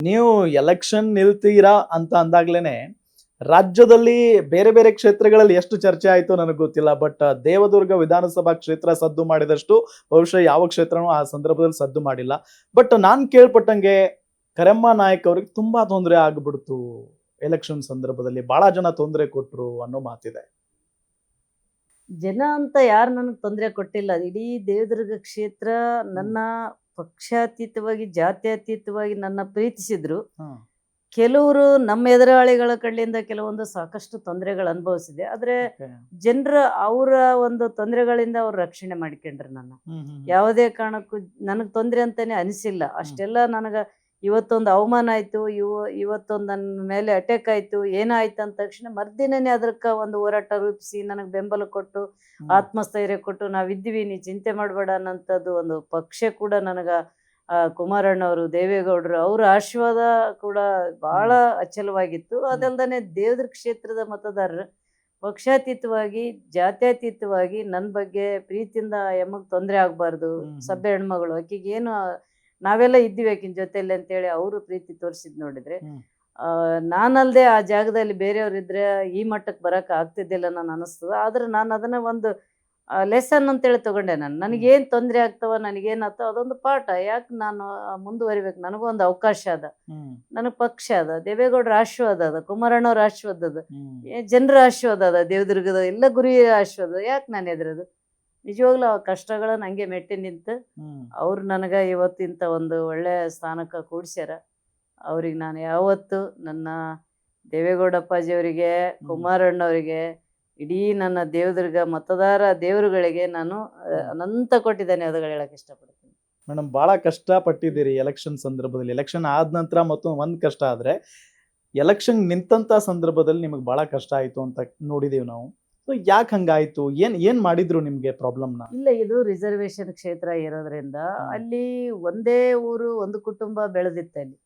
ನೀವು ಎಲೆಕ್ಷನ್ ನಿಲ್ತೀರಾ ಅಂತ ಅಂದಾಗ್ಲೇನೆ ರಾಜ್ಯದಲ್ಲಿ ಬೇರೆ ಬೇರೆ ಕ್ಷೇತ್ರಗಳಲ್ಲಿ ಎಷ್ಟು ಚರ್ಚೆ ಆಯ್ತು ನನಗೆ ಗೊತ್ತಿಲ್ಲ. ಬಟ್ ದೇವದುರ್ಗ ವಿಧಾನಸಭಾ ಕ್ಷೇತ್ರ ಸದ್ದು ಮಾಡಿದಷ್ಟು ಬಹುಶಃ ಯಾವ ಕ್ಷೇತ್ರನೂ ಆ ಸಂದರ್ಭದಲ್ಲಿ ಸದ್ದು ಮಾಡಿಲ್ಲ. ಬಟ್ ನಾನ್ ಕೇಳ್ಪಟ್ಟಂಗೆ ಕರೆಮ್ಮ ನಾಯಕ್ ಅವ್ರಿಗೆ ತುಂಬಾ ತೊಂದರೆ ಆಗ್ಬಿಡ್ತು. ಎಲೆಕ್ಷನ್ ಸಂದರ್ಭದಲ್ಲಿ ಬಹಳ ಜನ ತೊಂದರೆ ಕೊಟ್ರು ಅನ್ನೋ ಮಾತಿದೆ. ಜನ ಅಂತ ಯಾರು ನನಗೆ ತೊಂದರೆ ಕೊಟ್ಟಿಲ್ಲ. ಇಡೀ ದೇವದುರ್ಗ ಕ್ಷೇತ್ರ ನನ್ನ ಪಕ್ಷಾತೀತವಾಗಿ ಜಾತ್ಯತೀತವಾಗಿ ನನ್ನ ಪ್ರೀತಿಸಿದ್ರು. ಕೆಲವರು ನಮ್ಮ ಎದುರಾಳಿಗಳ ಕಡೆಯಿಂದ ಕೆಲವೊಂದು ಸಾಕಷ್ಟು ತೊಂದರೆಗಳು ಅನುಭವಿಸಿದೆ. ಆದ್ರೆ ಜನರ ಅವರ ಒಂದು ತೊಂದರೆಗಳಿಂದ ಅವ್ರು ರಕ್ಷಣೆ ಮಾಡ್ಕೊಂಡ್ರು. ನನ್ನ ಯಾವುದೇ ಕಾರಣಕ್ಕೂ ನನಗೆ ತೊಂದರೆ ಅಂತಾನೆ ಅನಿಸಿಲ್ಲ. ಅಷ್ಟೆಲ್ಲ ನನಗೆ ಇವತ್ತೊಂದು ಅವಮಾನ ಆಯ್ತು, ಇವತ್ತೊಂದು ನನ್ನ ಮೇಲೆ ಅಟ್ಯಾಕ್ ಆಯ್ತು, ಏನಾಯ್ತು ಅಂದ ತಕ್ಷಣ ಮರ್ದಿನೇ ಅದಕ್ಕೆ ಒಂದು ಹೋರಾಟ ರೂಪಿಸಿ ನನಗೆ ಬೆಂಬಲ ಕೊಟ್ಟು ಆತ್ಮಸ್ಥೈರ್ಯ ಕೊಟ್ಟು ನಾವಿದ್ದೀವಿ, ನೀ ಚಿಂತೆ ಮಾಡಬೇಡ ಅನ್ನೋಂಥದ್ದು ಒಂದು ಪಕ್ಷ ಕೂಡ ನನಗೆ ಕುಮಾರಣ್ಣವರು, ದೇವೇಗೌಡರು ಅವರ ಆಶೀರ್ವಾದ ಕೂಡ ಬಹಳ ಅಚಲವಾಗಿತ್ತು. ಅದಲ್ದೇ ದೇವದುರ್ಗ ಕ್ಷೇತ್ರದ ಮತದಾರರು ಪಕ್ಷಾತೀತವಾಗಿ ಜಾತ್ಯತೀತವಾಗಿ ನನ್ನ ಬಗ್ಗೆ ಪ್ರೀತಿಯಿಂದ ಎಮ್ಮಗ್ ತೊಂದರೆ ಆಗ್ಬಾರ್ದು, ಸಭ್ಯ ಹೆಣ್ಮಗಳು ಆಕಿಗೆ ಏನು ನಾವೆಲ್ಲ ಇದ್ದೀವಿ ಆಕಿನ ಜೊತೆಯಲ್ಲಿ ಅಂತೇಳಿ ಅವರು ಪ್ರೀತಿ ತೋರಿಸಿದ್ ನೋಡಿದ್ರೆ ನಾನಲ್ದೆ ಆ ಜಾಗದಲ್ಲಿ ಬೇರೆಯವ್ರು ಇದ್ರೆ ಈ ಮಟ್ಟಕ್ಕೆ ಬರಕ್ಕೆ ಆಗ್ತಿದ್ದಿಲ್ಲ ನಾನು ಅನಿಸ್ತದ. ಆದ್ರೆ ನಾನು ಅದನ್ನ ಒಂದು ಲೆಸನ್ ಅಂತೇಳಿ ತಗೊಂಡೆ. ನನಗೇನು ತೊಂದರೆ ಆಗ್ತಾವ, ನನಗೇನಾಗ್ತಾವ ಅದೊಂದು ಪಾಠ. ಯಾಕೆ ನಾನು ಮುಂದುವರಿಬೇಕು, ನನಗೊಂದು ಅವಕಾಶ ಅದ, ನನಗೆ ಪಕ್ಷ ಅದ, ದೇವೇಗೌಡರ ಆಶೀರ್ವಾದ ಅದ, ಕುಮಾರಣ್ಣವ್ರ ಆಶೀರ್ವಾದ ಅದ, ಜನರ ಆಶೀರ್ವಾದ ಅದ, ದೇವದುರ್ಗದ ಎಲ್ಲ ಗುರಿಯ ಆಶೀರ್ವಾದ. ಯಾಕೆ ನಾನು ಎದುರದು ನಿಜವಾಗ್ಲೂ ಆ ಕಷ್ಟಗಳನ್ನ ಹಂಗೆ ಮೆಟ್ಟಿ ನಿಂತು ಅವ್ರು ನನಗೆ ಇವತ್ತಿಂತ ಒಂದು ಒಳ್ಳೆ ಸ್ಥಾನಕ್ಕೆ ಕೂಡ್ಸ್ಯಾರ. ಅವ್ರಿಗೆ ನಾನು ಯಾವತ್ತು ನನ್ನ ದೇವೇಗೌಡಪ್ಪಾಜಿಯವರಿಗೆ, ಕುಮಾರಣ್ಣವರಿಗೆ, ಇಡೀ ನನ್ನ ದೇವದುರ್ಗ ಮತದಾರ ದೇವರುಗಳಿಗೆ ನಾನು ಅನಂತ ಕೋಟಿ ಧನ್ಯವಾದಗಳು ಹೇಳಕ್ ಇಷ್ಟಪಡ್ತೀನಿ. ಮೇಡಮ್, ಬಹಳ ಕಷ್ಟ ಪಟ್ಟಿದ್ದೀರಿ ಎಲೆಕ್ಷನ್ ಸಂದರ್ಭದಲ್ಲಿ. ಎಲೆಕ್ಷನ್ ಆದ ನಂತರ ಮತ್ತೊಂದು ಒಂದ್ ಕಷ್ಟ ಆದ್ರೆ ಎಲೆಕ್ಷನ್ ನಿಂತಂತ ಸಂದರ್ಭದಲ್ಲಿ ನಿಮಗೆ ಬಹಳ ಕಷ್ಟ ಆಯ್ತು ಅಂತ ನೋಡಿದೀವಿ ನಾವು. ಯಾಕೆ ಹಂಗಾಯ್ತು? ಏನ್ ಮಾಡಿದ್ರು ನಿಮ್ಗೆ ಪ್ರಾಬ್ಲಮ್ನ? ಇಲ್ಲ, ಇದು ರಿಸರ್ವೇಶನ್ ಕ್ಷೇತ್ರ ಇರೋದ್ರಿಂದ ಅಲ್ಲಿ ಒಂದೇ ಊರು ಒಂದು ಕುಟುಂಬ ಬೆಳೆದಿತ್ತು. ಅಲ್ಲಿ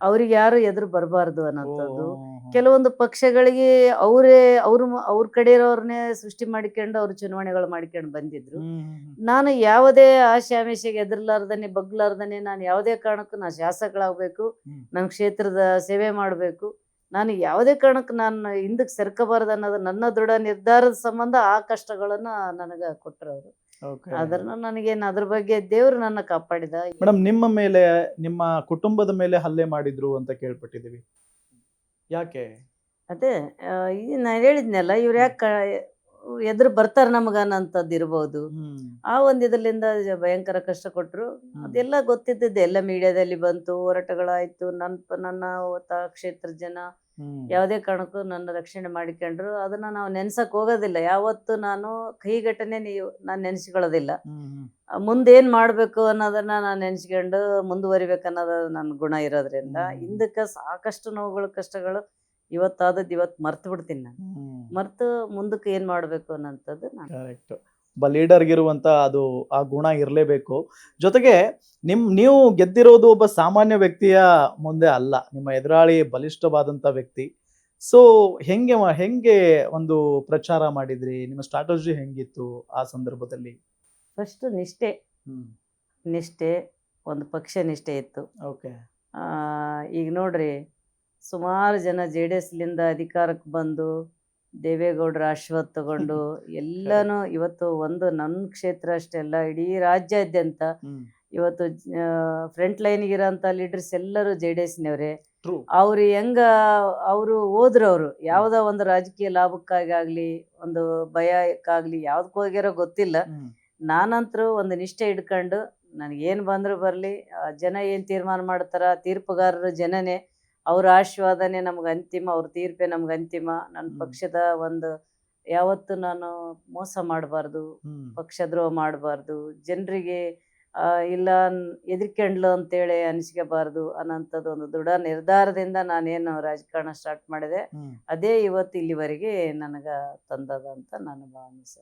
ಅವ್ರಿಗೆ ಯಾರು ಎದುರು ಬರಬಾರ್ದು ಅನ್ನೋಂಥದ್ದು. ಕೆಲವೊಂದು ಪಕ್ಷಗಳಿಗೆ ಅವ್ರ ಕಡೆ ಇರೋರ್ನೇ ಸೃಷ್ಟಿ ಮಾಡಿಕೊಂಡು ಅವ್ರು ಚುನಾವಣೆಗಳು ಮಾಡಿಕೊಂಡು ಬಂದಿದ್ರು. ನಾನು ಯಾವುದೇ ಆಶೆ ಆಮಿಷೆಗೆ ಎದುರ್ಲಾರ್ದನೆ ಬಗ್ಲಾರ್ದನೆ ನಾನು ಯಾವುದೇ ಕಾರಣಕ್ಕೂ ನಾನು ಶಾಸಕಳಾಗಬೇಕು, ನನ್ನ ಕ್ಷೇತ್ರದ ಸೇವೆ ಮಾಡಬೇಕು, ನಾನು ಯಾವುದೇ ಕಾರಣಕ್ಕೆ ನಾನು ಹಿಂದಕ್ಕೆ ಸರ್ಕಬಾರ್ದು ಅನ್ನೋದು ನನ್ನ ದೃಢ ನಿರ್ಧಾರದ ಸಂಬಂಧ ಆ ಕಷ್ಟಗಳನ್ನ ನನಗೆ ಕೊಟ್ಟರು ಅವರು. ಅದನ್ನ ನನಗೇನು ಅದ್ರ ಬಗ್ಗೆ ದೇವ್ರು ನನ್ನ ಕಾಪಾಡಿದ. ಮೇಡಮ್, ನಿಮ್ಮ ಮೇಲೆ, ನಿಮ್ಮ ಕುಟುಂಬದ ಮೇಲೆ ಹಲ್ಲೆ ಮಾಡಿದ್ರು ಅಂತ ಕೇಳ್ಪಟ್ಟಿದೀವಿ. ಯಾಕೆ? ಅದೇ ನಾನು ಹೇಳಿದ್ನಲ್ಲ, ಇವ್ರು ಯಾಕೆ ಎದುರು ಬರ್ತಾರ ನಮಗನ್ನಂಥದ್ದು ಇರ್ಬೋದು. ಆ ಒಂದು ಇದರಿಂದ ಭಯಂಕರ ಕಷ್ಟ ಕೊಟ್ಟರು. ಅದೆಲ್ಲ ಗೊತ್ತಿದ್ದದ್ದೆ, ಎಲ್ಲ ಮೀಡಿಯಾದಲ್ಲಿ ಬಂತು, ಹೋರಾಟಗಳಾಯ್ತು. ನನ್ನ ಕ್ಷೇತ್ರದ ಜನ ಯಾವುದೇ ಕಾರಣಕ್ಕೂ ನನ್ನ ರಕ್ಷಣೆ ಮಾಡಿಕೊಂಡ್ರು. ಅದನ್ನ ನಾವು ನೆನ್ಸಕ್ ಹೋಗೋದಿಲ್ಲ. ಯಾವತ್ತು ನಾನು ಕೈಘಟನೆ ನಾನು ನೆನೆಸ್ಕೊಳ್ಳೋದಿಲ್ಲ. ಮುಂದೇನ್ ಮಾಡ್ಬೇಕು ಅನ್ನೋದನ್ನ ನಾನು ನೆನ್ಸ್ಕೊಂಡು ಮುಂದುವರಿಬೇಕು ಅನ್ನೋದು ನನ್ನ ಗುಣ ಇರೋದ್ರಿಂದ ಹಿಂದಕ್ಕೆ ಸಾಕಷ್ಟು ನೋವುಗಳು ಕಷ್ಟಗಳು ಇವತ್ತಾದದ್ದು ಇವತ್ತು ಮರ್ತು ಬಿಡ್ತೀನಿ. ನಾನು ಮರ್ತು ಮುಂದಕ್ಕೆ ಏನ್ ಮಾಡ್ಬೇಕು ಅನ್ನೋಂಥದ್ದು ಕರೆಕ್ಟ್. ಒಬ್ಬ ಲೀಡರ್ಗಿರುವಂತ ಅದು ಆ ಗುಣ ಇರಲೇಬೇಕು. ಜೊತೆಗೆ ನೀವು ಗೆದ್ದಿರೋದು ಒಬ್ಬ ಸಾಮಾನ್ಯ ವ್ಯಕ್ತಿಯ ಮುಂದೆ ಅಲ್ಲ, ನಿಮ್ಮ ಎದುರಾಳಿ ಬಲಿಷ್ಠವಾದಂತ ವ್ಯಕ್ತಿ. ಸೊ ಹೆಂಗೆ ಒಂದು ಪ್ರಚಾರ ಮಾಡಿದ್ರಿ? ನಿಮ್ಮ ಸ್ಟ್ರಾಟಜಿ ಹೆಂಗಿತ್ತು ಆ ಸಂದರ್ಭದಲ್ಲಿ? ಫಸ್ಟ್ ನಿಷ್ಠೆ, ಒಂದು ಪಕ್ಷ ನಿಷ್ಠೆ ಇತ್ತು. ಓಕೆ. ಈಗ ನೋಡ್ರಿ, ಸುಮಾರು ಜನ JDS ಅಧಿಕಾರಕ್ಕೆ ಬಂದು ದೇವೇಗೌಡರ ಆಶೀರ್ವಾದ ತಗೊಂಡು ಎಲ್ಲಾನು ಇವತ್ತು ಒಂದು ನನ್ನ ಕ್ಷೇತ್ರ ಅಷ್ಟೇ ಅಲ್ಲ, ಇಡೀ ರಾಜ್ಯಾದ್ಯಂತ ಇವತ್ತು ಫ್ರಂಟ್ ಲೈನ್ಗೆ ಇರೋಂಥ ಲೀಡರ್ಸ್ ಎಲ್ಲರೂ JDSನವರೇ. ಅವ್ರು ಅವರು ಹೋದ್ರು, ಅವರು ಯಾವುದೋ ಒಂದು ರಾಜಕೀಯ ಲಾಭಕ್ಕಾಗಿ ಆಗ್ಲಿ, ಒಂದು ಭಯಕ್ಕಾಗ್ಲಿ ಯಾವ್ದಕ್ಕೆ ಹೋಗ್ಯಾರೋ ಗೊತ್ತಿಲ್ಲ. ನಾನಂತರೂ ಒಂದು ನಿಷ್ಠೆ ಹಿಡ್ಕೊಂಡು ನನಗೇನು ಬಂದ್ರು ಬರಲಿ, ಜನ ಏನು ತೀರ್ಮಾನ ಮಾಡ್ತಾರ, ತೀರ್ಪುಗಾರರು ಜನನೇ, ಅವ್ರ ಆಶೀರ್ವಾದನೆ ನಮ್ಗೆ ಅಂತಿಮ, ಅವ್ರ ತೀರ್ಪೆ ನಮ್ಗೆ ಅಂತಿಮ. ನನ್ನ ಪಕ್ಷದ ಒಂದು ಯಾವತ್ತು ನಾನು ಮೋಸ ಮಾಡಬಾರ್ದು, ಪಕ್ಷದ್ರೋಹ ಮಾಡಬಾರ್ದು, ಜನರಿಗೆ ಇಲ್ಲ ಎದ್ರಿಕೊಂಡ್ಲು ಅಂತೇಳಿ ಅನಿಸ್ಕೋಬಾರ್ದು ಅನ್ನೋಂಥದ್ದು ಒಂದು ದೃಢ ನಿರ್ಧಾರದಿಂದ ನಾನೇನು ರಾಜಕಾರಣ ಸ್ಟಾರ್ಟ್ ಮಾಡಿದೆ. ಅದೇ ಇವತ್ತು ಇಲ್ಲಿವರೆಗೆ ನನಗೆ ತಂದದ ಅಂತ ನಾನು ಭಾವಿಸ್ತೇನೆ.